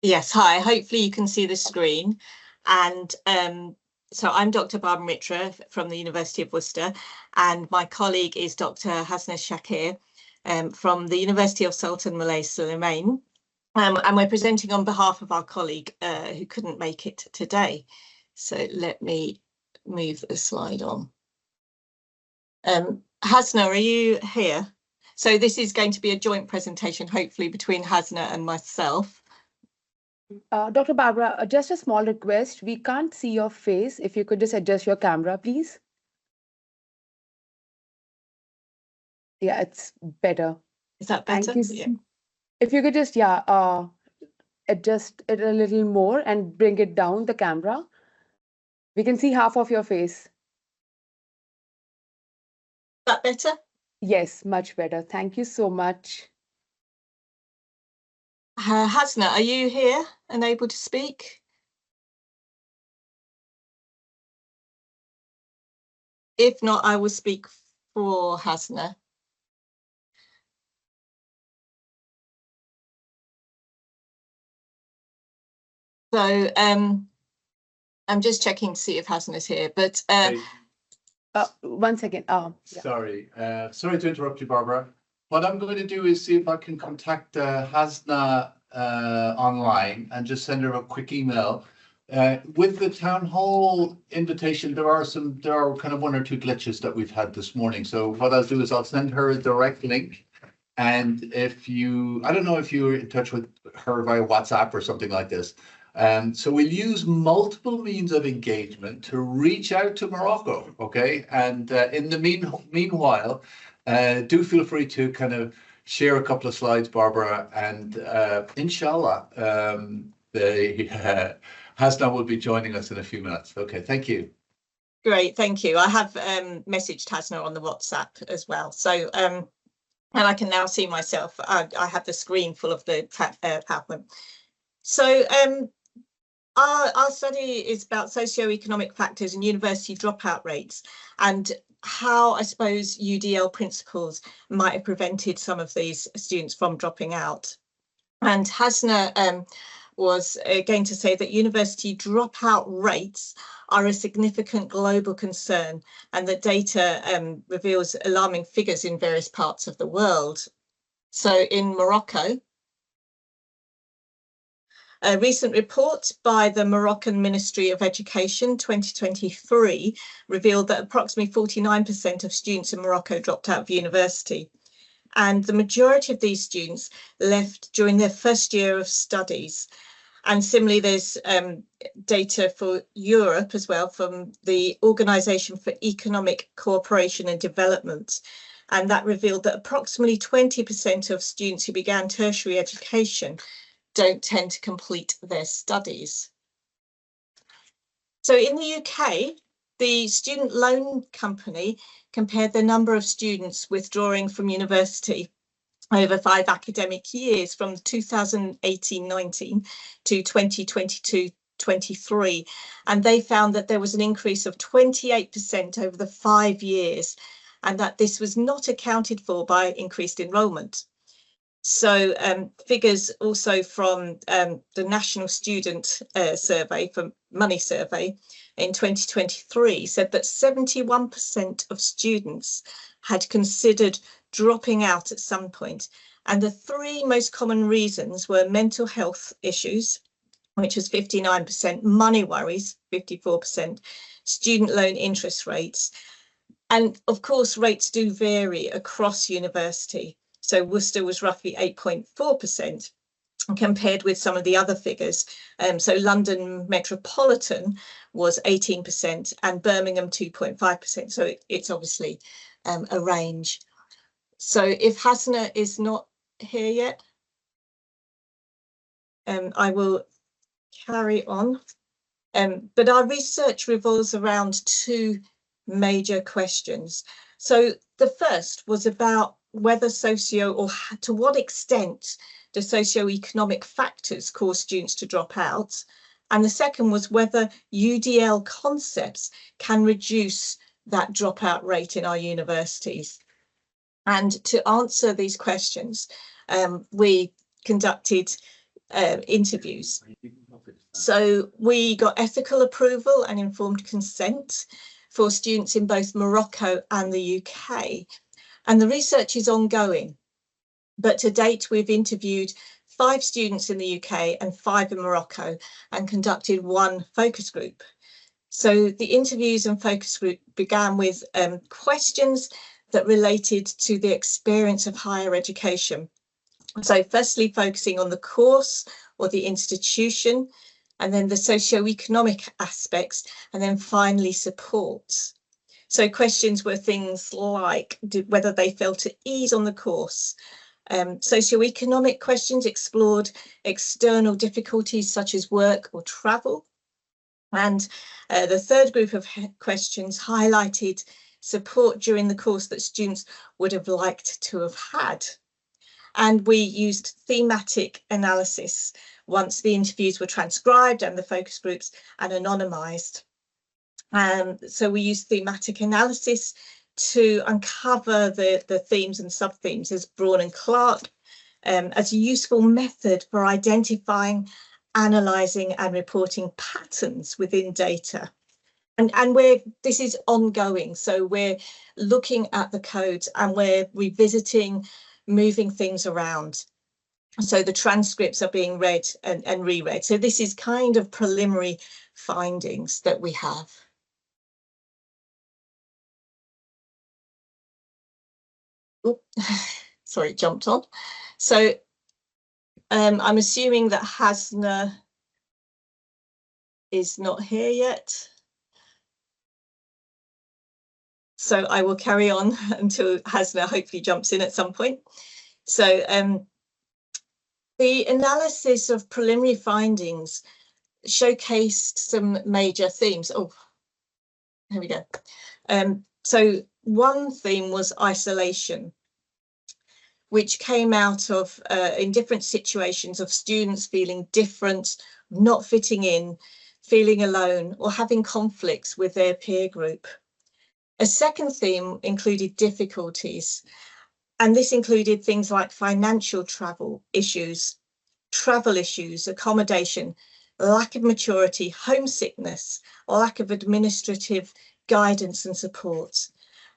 Yes, hi. Hopefully you can see the screen. And so I'm Dr. Barbara Mitra from the University of Worcester, and my colleague is Dr. Hasnaa Chakir from the University of Sultan, Moulay, Slimane. And we're presenting on behalf of our colleague who couldn't make it today. So let me move the slide on. Hasnaa, are you here? So this is going to be a joint presentation, hopefully, between Hasnaa and myself. Dr. Barbara, just a small request. We can't see your face. If you could just adjust your camera, please. Yeah, it's better. Is that better? Thank you. Yeah. If you could just, adjust it a little more and bring it down, the camera. We can see half of your face. Is that better? Yes, much better. Thank you so much. Hasnaa, are you here and able to speak? If not, I will speak for Hasnaa. So I'm just checking to see if Hasnaa is here, but 1 second. Yeah. Sorry to interrupt you, Barbara. What I'm going to do is see if I can contact Hasnaa online and just send her a quick email. With the town hall invitation, there are kind of one or two glitches that we've had this morning. So what I'll do is I'll send her a direct link. And I don't know if you're in touch with her via WhatsApp or something like this. So we'll use multiple means of engagement to reach out to Morocco, okay? And in the meanwhile, do feel free to kind of share a couple of slides, Barbara, and inshallah, Hasnaa will be joining us in a few minutes. Okay, thank you. Great, thank you. I have messaged Hasnaa on the WhatsApp as well. So, and I can now see myself. I have the screen full of the PowerPoint. So, our study is about socioeconomic factors and university dropout rates, and how I suppose UDL principles might have prevented some of these students from dropping out. And Hasnaa was going to say that university dropout rates are a significant global concern, and that data reveals alarming figures in various parts of the world. So in Morocco, a recent report by the Moroccan Ministry of Education 2023 revealed that approximately 49% of students in Morocco dropped out of university. And the majority of these students left during their first year of studies. And similarly, there's data for Europe as well from the Organisation for Economic Cooperation and Development. And that revealed that approximately 20% of students who began tertiary education don't tend to complete their studies. So in the UK, the Student Loan Company compared the number of students withdrawing from university over 5 academic years from 2018-19 to 2022-23, and they found that there was an increase of 28% over the 5 years, and that this was not accounted for by increased enrolment. So figures also from the National Student Survey, from Money Survey in 2023 said that 71% of students had considered dropping out at some point. And the 3 most common reasons were mental health issues, which was 59%, money worries, 54%, student loan interest rates. And of course, rates do vary across university. So Worcester was roughly 8.4% compared with some of the other figures. So London Metropolitan was 18% and Birmingham 2.5%. So it's obviously a range. So if Hasnaa is not here yet, I will carry on. But our research revolves around 2 major questions. So the first was about whether to what extent do socioeconomic factors cause students to drop out? And the second was whether UDL concepts can reduce that dropout rate in our universities. And to answer these questions, we conducted interviews. So we got ethical approval and informed consent for students in both Morocco and the UK. And the research is ongoing. But to date, we've interviewed 5 students in the UK and 5 in Morocco and conducted 1 focus group. So the interviews and focus group began with questions that related to the experience of higher education. So firstly, focusing on the course or the institution, and then the socioeconomic aspects, and then finally support. So questions were things like whether they felt at ease on the course. Socioeconomic questions explored external difficulties such as work or travel. And the third group of questions highlighted support during the course that students would have liked to have had. And we used thematic analysis once the interviews were transcribed and the focus groups and anonymised. So we used thematic analysis to uncover the themes and sub-themes as Braun and Clark as a useful method for identifying, analysing and reporting patterns within data. And this is ongoing, so we're looking at the codes and we're revisiting, moving things around. So the transcripts are being read and reread. So this is kind of preliminary findings that we have. Sorry, it jumped on. So I'm assuming that Hasnaa is not here yet. So I will carry on until Hasnaa hopefully jumps in at some point. So the analysis of preliminary findings showcased some major themes. Oh, here we go. So one theme was isolation, which came out of in different situations of students feeling different, not fitting in, feeling alone, or having conflicts with their peer group. A second theme included difficulties, and this included things like financial travel issues, accommodation, lack of maturity, homesickness, or lack of administrative guidance and support.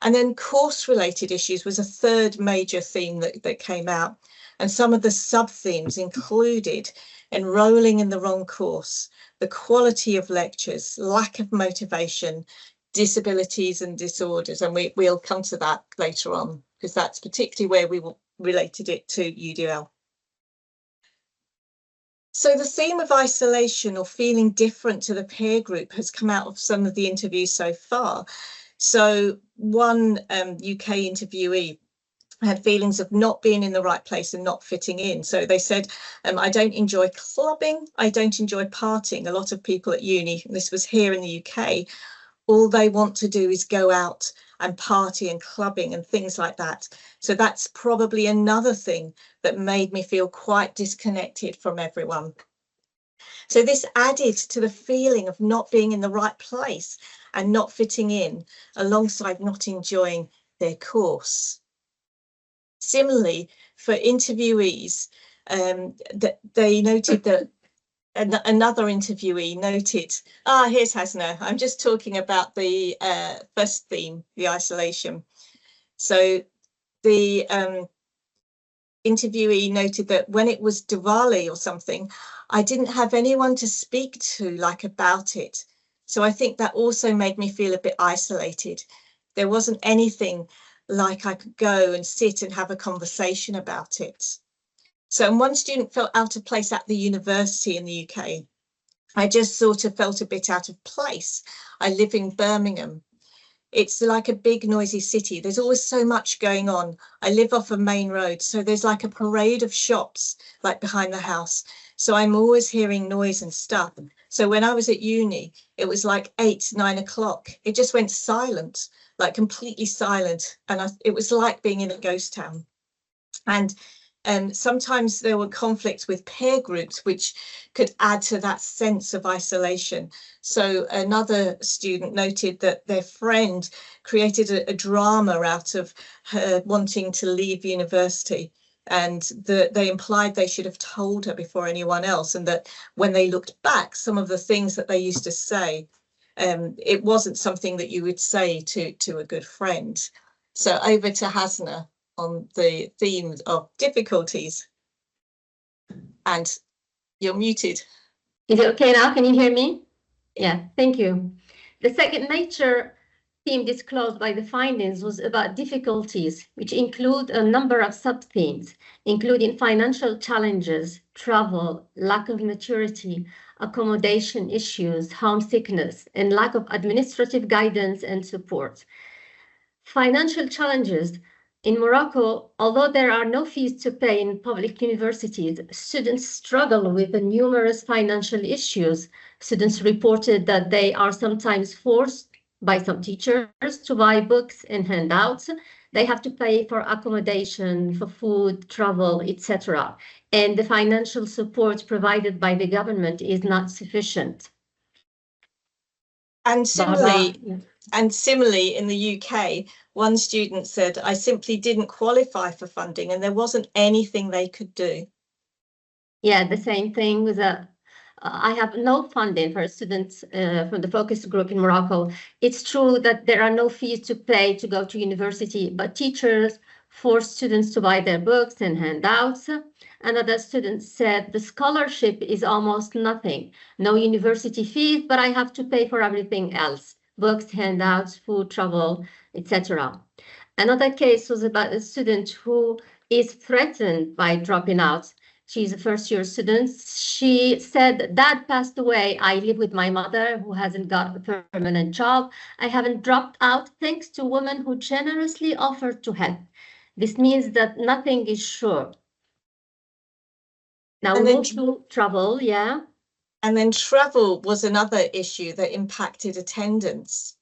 And then course-related issues was a third major theme that came out. And some of the sub-themes included enrolling in the wrong course, the quality of lectures, lack of motivation, disabilities and disorders. And we'll come to that later on, because that's particularly where we related it to UDL. So the theme of isolation or feeling different to the peer group has come out of some of the interviews so far. So one UK interviewee had feelings of not being in the right place and not fitting in. So they said, I don't enjoy clubbing, I don't enjoy partying. A lot of people at uni, this was here in the UK, all they want to do is go out and party and clubbing and things like that. So that's probably another thing that made me feel quite disconnected from everyone. So this added to the feeling of not being in the right place and not fitting in, alongside not enjoying their course. Similarly, for interviewees, that they noted that another interviewee noted, here's Hasnaa. I'm just talking about the first theme, the isolation. So the interviewee noted that when it was Diwali or something, I didn't have anyone to speak to about it. So I think that also made me feel a bit isolated. There wasn't anything like I could go and sit and have a conversation about it. So one student felt out of place at the university in the UK. I just sort of felt a bit out of place. I live in Birmingham. It's like a big noisy city. There's always so much going on. I live off a main road, so there's like a parade of shops like behind the house. So I'm always hearing noise and stuff. So when I was at uni, it was like 8, 9 o'clock. It just went silent, like completely silent. And it was like being in a ghost town. And sometimes there were conflicts with peer groups, which could add to that sense of isolation. So another student noted that their friend created a drama out of her wanting to leave university. and they implied they should have told her before anyone else, and that when they looked back, some of the things that they used to say, it wasn't something that you would say to a good friend. So over to Hasnaa on the theme of difficulties. And you're muted. Is it okay now? Can you hear me? Yeah, thank you. The second major theme disclosed by the findings was about difficulties, which include a number of sub-themes, including financial challenges, travel, lack of maturity, accommodation issues, homesickness, and lack of administrative guidance and support. Financial challenges. In Morocco, although there are no fees to pay in public universities, students struggle with the numerous financial issues. Students reported that they are sometimes forced by some teachers to buy books and handouts. They have to pay for accommodation, for food, travel, etc. And the financial support provided by the government is not sufficient. And similarly, in the UK, one student said, I simply didn't qualify for funding and there wasn't anything they could do. Yeah, the same thing with I have no funding for students from the focus group in Morocco. It's true that there are no fees to pay to go to university, but teachers force students to buy their books and handouts. Another student said the scholarship is almost nothing. No university fees, but I have to pay for everything else. Books, handouts, food, travel, etc. Another case was about a student who is threatened by dropping out. She's a first-year student. She said, Dad passed away. I live with my mother who hasn't got a permanent job. I haven't dropped out thanks to women who generously offered to help. This means that nothing is sure. Now we move to travel, yeah. And then travel was another issue that impacted attendance,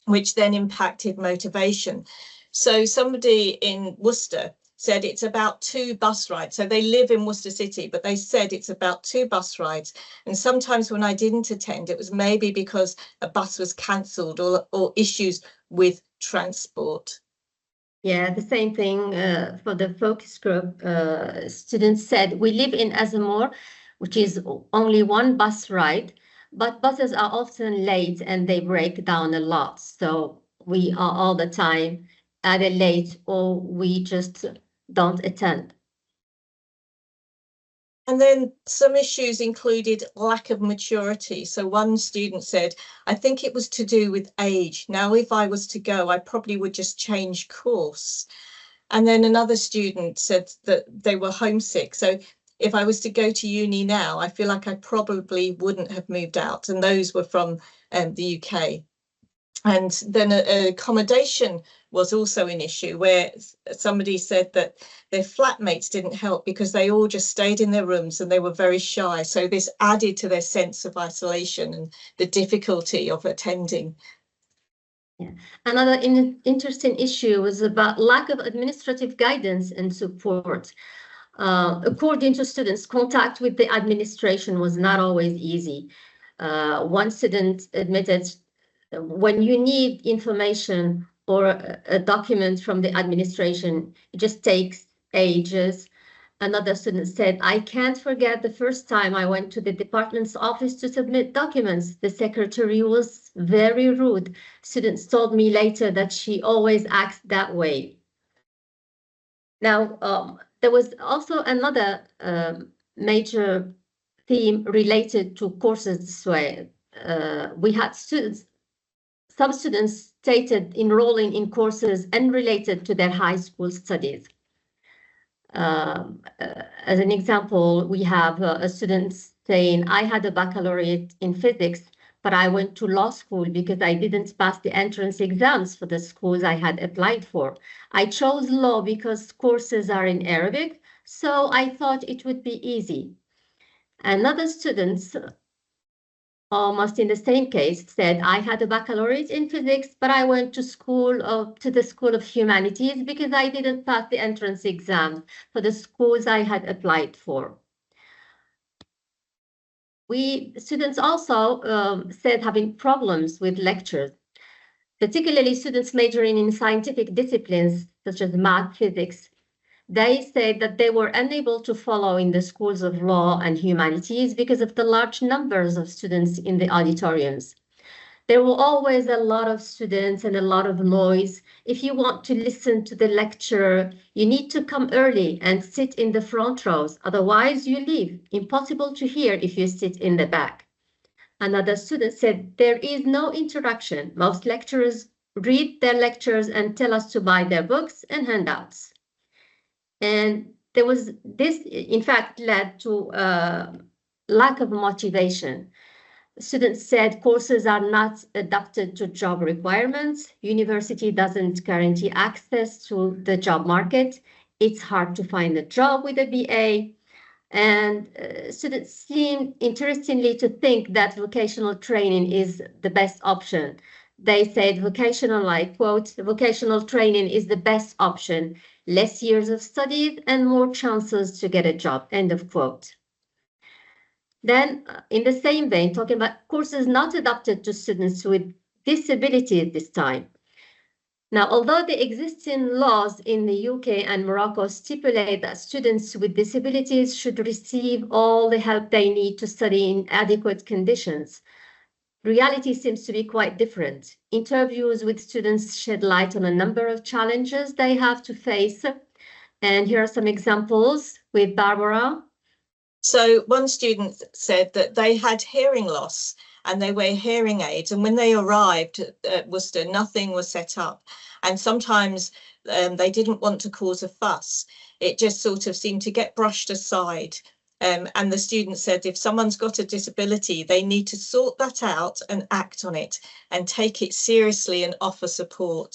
which then impacted motivation. So somebody in Worcester said it's about 2 bus rides. So they live in Worcester City, but they said it's about 2 bus rides. And sometimes when I didn't attend, it was maybe because a bus was cancelled or issues with transport. Yeah, the same thing for the focus group. Students said, we live in Azamor, which is only 1 bus ride, but buses are often late and they break down a lot. So we are all the time either late or we just don't attend. And then some issues included lack of maturity. So one student said, I think it was to do with age. Now, if I was to go, I probably would just change course. And then another student said that they were homesick. So if I was to go to uni now, I feel like I probably wouldn't have moved out. And those were from the UK. And then accommodation was also an issue where somebody said that their flatmates didn't help because they all just stayed in their rooms and they were very shy. So this added to their sense of isolation and the difficulty of attending. Yeah. Another interesting issue was about lack of administrative guidance and support. According to students, contact with the administration was not always easy. One student admitted when you need information or a document from the administration, it just takes ages. Another student said, I can't forget the first time I went to the department's office to submit documents. The secretary was very rude. Students told me later that she always acts that way. Now, there was also another major theme related to courses this way. We had students. Some students stated enrolling in courses unrelated to their high school studies. As an example, we have a student saying, I had a baccalaureate in physics, but I went to law school because I didn't pass the entrance exams for the schools I had applied for. I chose law because courses are in Arabic, so I thought it would be easy. Another student, almost in the same case, said, I had a baccalaureate in physics, but I went to the School of Humanities because I didn't pass the entrance exams for the schools I had applied for. Students also said having problems with lectures, particularly students majoring in scientific disciplines such as math, physics, They said that they were unable to follow in the schools of law and humanities because of the large numbers of students in the auditoriums. There were always a lot of students and a lot of noise. If you want to listen to the lecturer, you need to come early and sit in the front rows. Otherwise, you leave. Impossible to hear if you sit in the back. Another student said, there is no interaction. Most lecturers read their lectures and tell us to buy their books and handouts. And there was this, in fact, led to lack of motivation. Students said courses are not adapted to job requirements. University doesn't guarantee access to the job market. It's hard to find a job with a BA. And students seem, interestingly, to think that vocational training is the best option. They said vocational, I quote, vocational training is the best option. Less years of studies and more chances to get a job, end of quote. Then, in the same vein, talking about courses not adapted to students with disabilities this time. Now, although the existing laws in the UK and Morocco stipulate that students with disabilities should receive all the help they need to study in adequate conditions, reality seems to be quite different. Interviews with students shed light on a number of challenges they have to face. And here are some examples with Barbara. So one student said that they had hearing loss and they wear hearing aids, and when they arrived at Worcester, nothing was set up, and sometimes they didn't want to cause a fuss. It just sort of seemed to get brushed aside, and the student said if someone's got a disability, they need to sort that out and act on it and take it seriously and offer support.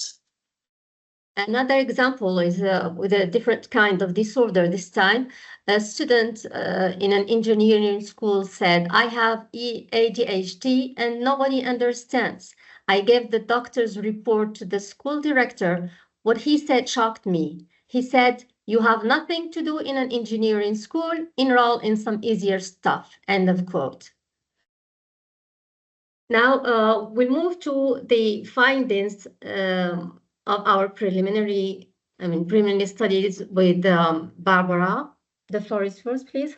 Another example is with a different kind of disorder this time. A student in an engineering school said, I have ADHD and nobody understands. I gave the doctor's report to the school director. What he said shocked me. He said, you have nothing to do in an engineering school, enroll in some easier stuff, end of quote. Now we'll move to the findings of our preliminary studies with Barbara. The floor is yours, please.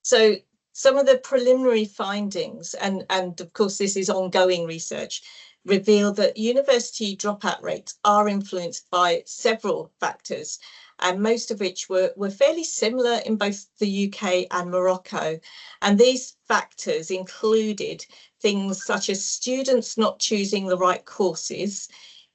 So some of the preliminary findings, and of course this is ongoing research, reveal that university dropout rates are influenced by several factors, and most of which were fairly similar in both the UK and Morocco. And these factors included things such as students not choosing the right courses,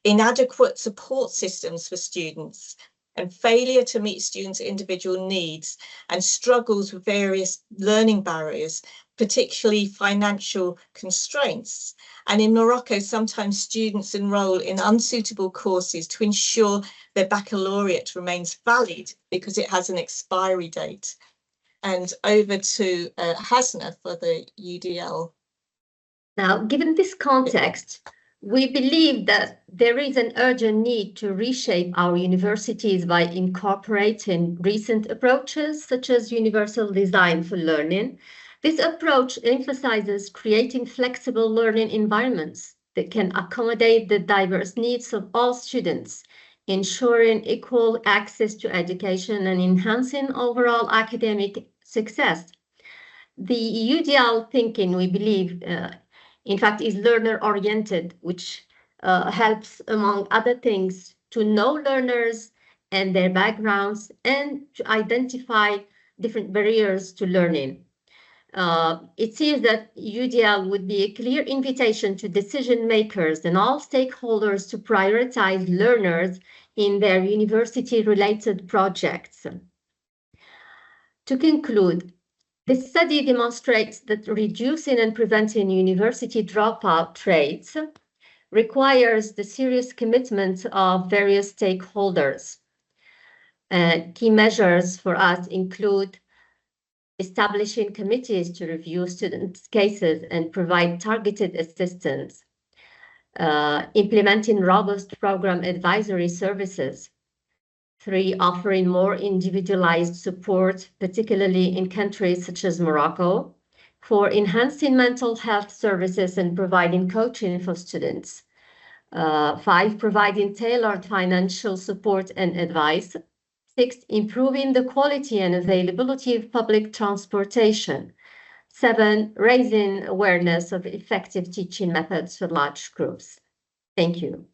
inadequate support systems for students, and failure to meet students' individual needs, and struggles with various learning barriers, particularly financial constraints. And in Morocco, sometimes students enroll in unsuitable courses to ensure their baccalaureate remains valid because it has an expiry date. And over to Hasnaa for the UDL. Now, given this context, we believe that there is an urgent need to reshape our universities by incorporating recent approaches such as universal design for learning. This approach emphasizes creating flexible learning environments that can accommodate the diverse needs of all students, ensuring equal access to education and enhancing overall academic success. The UDL thinking, we believe, in fact, is learner-oriented, which helps, among other things, to know learners and their backgrounds and to identify different barriers to learning. It seems that UDL would be a clear invitation to decision makers and all stakeholders to prioritize learners in their university-related projects. To conclude, this study demonstrates that reducing and preventing university dropout rates requires the serious commitment of various stakeholders. Key measures for us include establishing committees to review students' cases and provide targeted assistance, implementing robust program advisory services. 3, offering more individualized support, particularly in countries such as Morocco. 4, enhancing mental health services and providing coaching for students. 5, providing tailored financial support and advice. 6, improving the quality and availability of public transportation. 7, raising awareness of effective teaching methods for large groups. Thank you.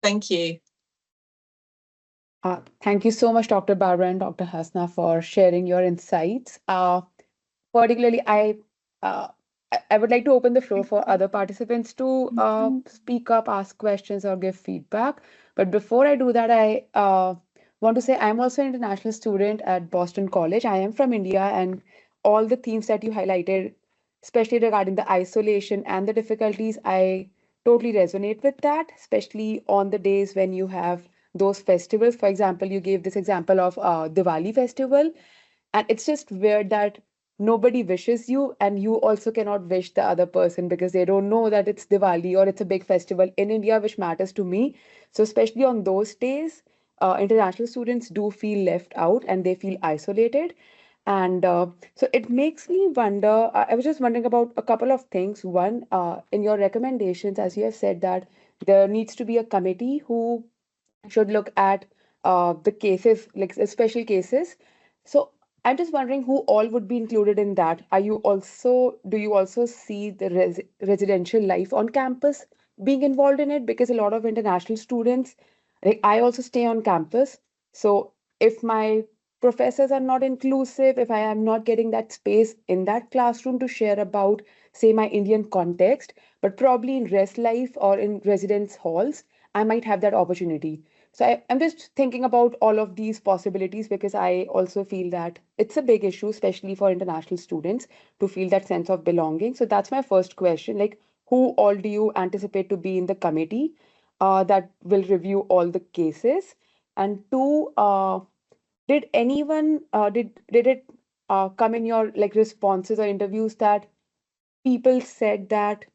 Thank you. Thank you so much, Dr. Barbara and Dr. Hasnaa, for sharing your insights. Particularly, I would like to open the floor for other participants to speak up, ask questions, or give feedback. But before I do that, I want to say I'm also an international student at Boston College. I am from India, and all the themes that you highlighted, especially regarding the isolation and the difficulties, I totally resonate with that, especially on the days when you have those festivals. For example, you gave this example of Diwali festival, and it's just weird that nobody wishes you, and you also cannot wish the other person because they don't know that it's Diwali or it's a big festival in India, which matters to me. So especially on those days, international students do feel left out and they feel isolated. And so it makes me wonder, I was just wondering about a couple of things. One, in your recommendations, as you have said that there needs to be a committee who should look at the cases, like special cases. So I'm just wondering who all would be included in that. Do you also see the residential life on campus being involved in it? Because a lot of international students, like I also stay on campus. So if my professors are not inclusive, if I am not getting that space in that classroom to share about, say, my Indian context, but probably in rest life or in residence halls, I might have that opportunity. So I'm just thinking about all of these possibilities because I also feel that it's a big issue, especially for international students, to feel that sense of belonging. So that's my first question. Like, who all do you anticipate to be in the committee that will review all the cases? And two, did anyone, did it come in your like responses or interviews that people said that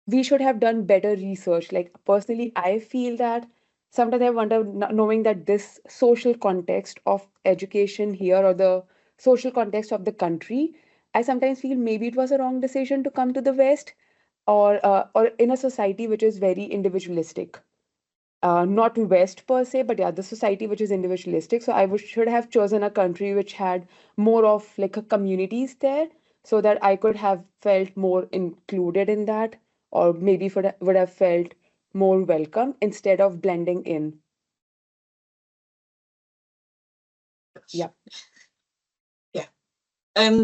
we should have done better research? Like personally, I feel that sometimes I wonder, knowing that this social context of education here or the social context of the country, I sometimes feel maybe it was a wrong decision to come to the West or in a society which is very individualistic. Not West per se, but yeah, the society which is individualistic. So should have chosen a country which had more of like a communities there, so that I could have felt more included in that, or maybe would have felt more welcome instead of blending in. Yeah. Yeah.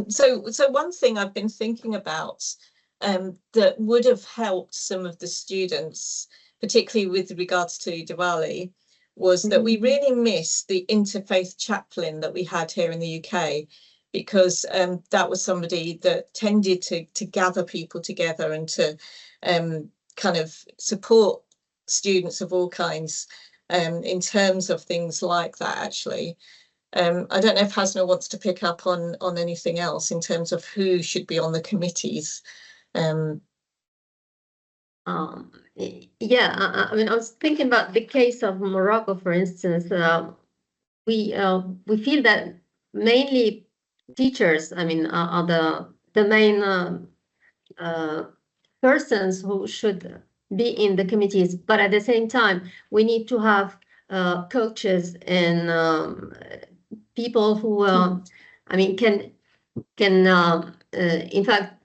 So one thing I've been thinking about that would have helped some of the students, particularly with regards to Diwali, was that we really missed the interfaith chaplain that we had here in the UK, because that was somebody that tended to gather people together and to kind of support students of all kinds in terms of things like that, actually. I don't know if Hasnaa wants to pick up on anything else in terms of who should be on the committees. Yeah, I mean, I was thinking about the case of Morocco, for instance. We feel that mainly teachers, I mean, are the main persons who should be in the committees. But at the same time, we need to have coaches and people who, I mean, can in fact,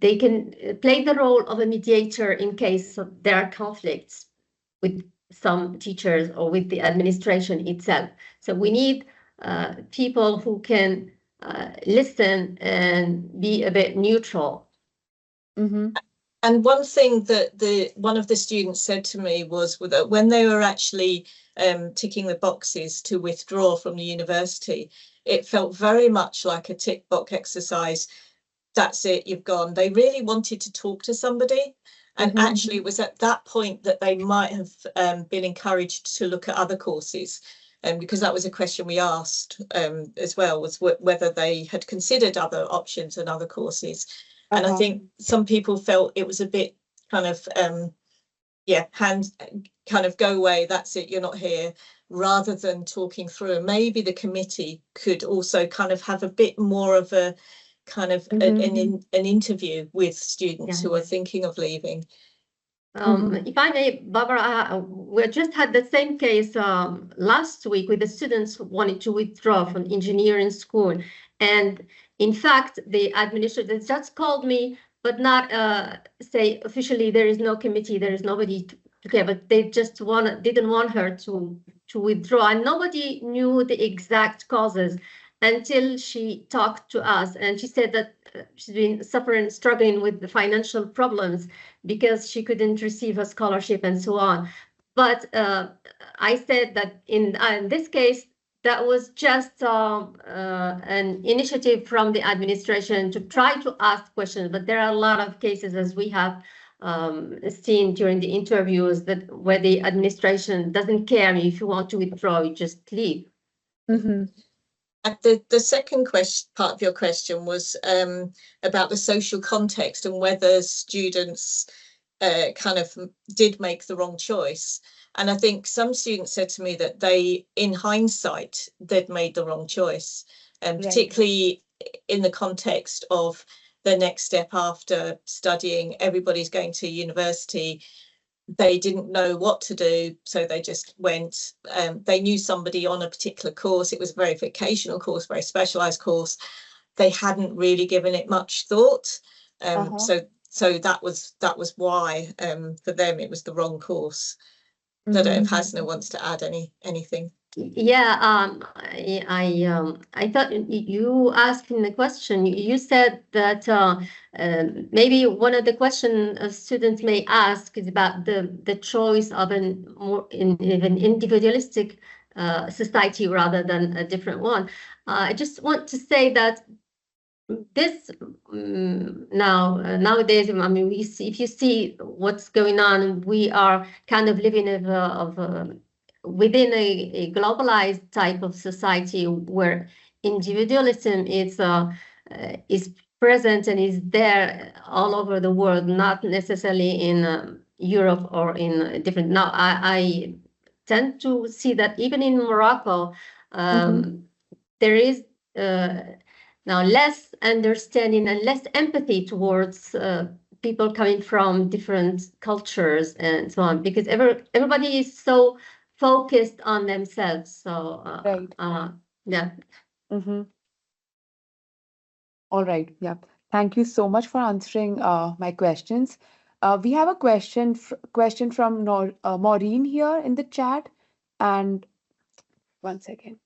they can play the role of a mediator in case there are conflicts with some teachers or with the administration itself. So we need people who can listen and be a bit neutral. Mm-hmm. And one thing that one of the students said to me was that when they were actually ticking the boxes to withdraw from the university, it felt very much like a tick box exercise. That's it, you've gone. They really wanted to talk to somebody. And actually it was at that point that they might have been encouraged to look at other courses. Because that was a question we asked as well, was whether they had considered other options and other courses. And I think some people felt it was a bit kind of, kind of go away, that's it, you're not here, rather than talking through. Maybe the committee could also kind of have a bit more of a kind of an interview with students who are thinking of leaving. If I may, Barbara, we just had the same case last week with the students who wanted to withdraw from engineering school. And in fact, the administrator just called me, but not say officially there is no committee, there is nobody to care, but they just didn't want her to withdraw. And nobody knew the exact causes until she talked to us. And she said that she's been struggling with the financial problems because she couldn't receive a scholarship and so on. But I said that in this case, that was just an initiative from the administration to try to ask questions. But there are a lot of cases, as we have seen during the interviews, that where the administration doesn't care. I mean, if you want to withdraw, you just leave. The second part of your question was about the social context and whether students kind of did make the wrong choice. And I think some students said to me that they, in hindsight, they'd made the wrong choice, and particularly in the context of the next step after studying. Everybody's going to university. They didn't know what to do, so they just went. They knew somebody on a particular course. It was a very vocational course, very specialised course. They hadn't really given it much thought. So that was why for them it was the wrong course. I don't know if Hasnaa wants to add anything. Yeah, I thought you asked in the question, you said that maybe one of the questions students may ask is about the choice of an individualistic society rather than a different one. I just want to say that this nowadays, I mean, if you see what's going on, we are kind of living within a globalized type of society where individualism is present and is there all over the world, not necessarily in Europe or in different. Now, I tend to see that even in Morocco, there is now less understanding and less empathy towards people coming from different cultures and so on, because everybody is so focused on themselves. So yeah. All right. Yeah. Thank you so much for answering my questions. We have a question from Maureen here in the chat, and one second.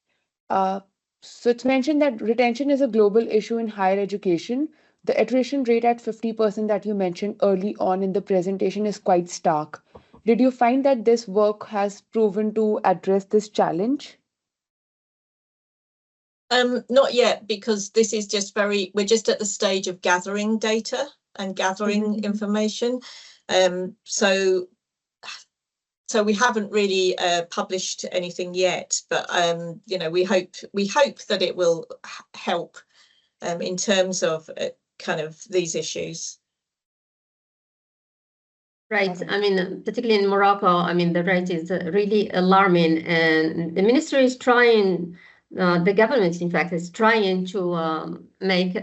So it's mentioned that retention is a global issue in higher education. The attrition rate at 50% that you mentioned early on in the presentation is quite stark. Did you find that this work has proven to address this challenge? Not yet, because this is just we're just at the stage of gathering data and gathering information. So we haven't really published anything yet, but we hope that it will help in terms of kind of these issues. Right. I mean, particularly in Morocco, I mean, the rate is really alarming, and the ministry is trying. The government, in fact, is trying to make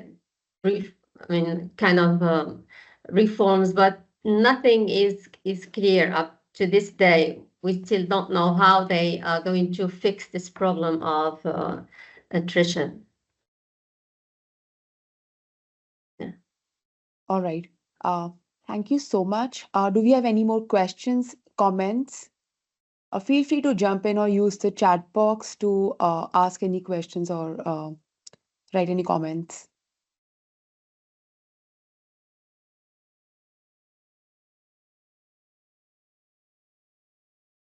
reforms, but nothing is clear up to this day. We still don't know how they are going to fix this problem of attrition. Yeah. All right. Thank you so much. Do we have any more questions, comments? Feel free to jump in or use the chat box to ask any questions or write any comments.